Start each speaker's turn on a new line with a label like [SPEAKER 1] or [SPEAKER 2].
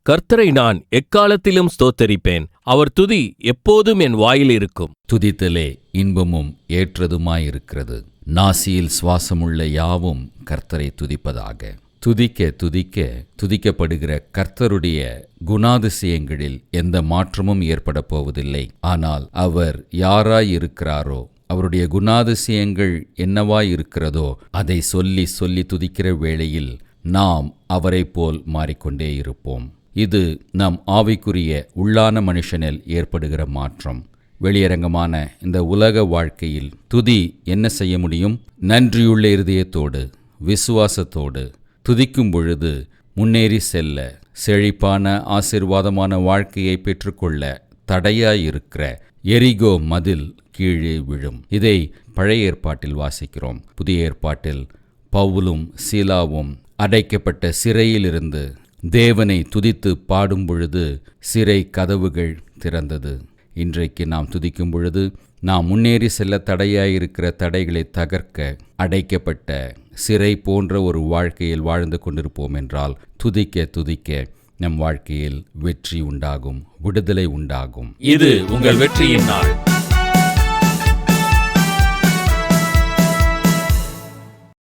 [SPEAKER 1] கர்த்தரை நான் எக்காலத்திலும் ஸ்தோத்தரிப்பேன். அவர் துதி எப்போதும் என் வாயில் இருக்கும்.
[SPEAKER 2] துதித்தலே இன்பமும் ஏற்றதுமாயிருக்கிறது. நாசியில் சுவாசமுள்ள யாவும் கர்த்தரை துதிப்பதாக. துதிக்க துதிக்க துதிக்கப்படுகிற கர்த்தருடைய குணாதிசயங்களில் எந்த மாற்றமும் ஏற்பட போவதில்லை. ஆனால் அவர் யாராயிருக்கிறாரோ, அவருடைய குணாதிசயங்கள் என்னவாயிருக்கிறதோ அதை சொல்லி சொல்லி துதிக்கிற வேளையில் நாம் அவரை போல் மாறிக்கொண்டே இருப்போம். இது நம் ஆவிக்குரிய உள்ளான மனுஷனில் ஏற்படுகிற மாற்றம். வெளியரங்கமான இந்த உலக வாழ்க்கையில் துதி என்ன செய்ய முடியும்? நன்றியுள்ள இருதயத்தோடு விசுவாசத்தோடு துதிக்கும் பொழுது முன்னேறி செல்ல, செழிப்பான ஆசீர்வாதமான வாழ்க்கையை பெற்றுக்கொள்ள தடையாயிருக்கிற எரிகோ மதில் கீழே விழும். இதை பழைய ஏற்பாட்டில் வாசிக்கிறோம். புதிய ஏற்பாட்டில் பவுலும் சீலாவும் அடைக்கப்பட்ட சிறையிலிருந்து தேவனை துதித்து பாடும் பொழுது சிறை கதவுகள் திறந்தது. இன்றைக்கு நாம் துதிக்கும் பொழுது நாம் முன்னேறி செல்ல தடையாயிருக்கிற தடைகளை தகர்க்க, அடைக்கப்பட்ட சிறை போன்ற ஒரு வாழ்க்கையில் வாழ்ந்து கொண்டிருப்போம் என்றால் துதிக்க துதிக்க நம் வாழ்க்கையில் வெற்றி உண்டாகும், விடுதலை உண்டாகும்.
[SPEAKER 1] இது உங்கள் வெற்றியின் நாள்.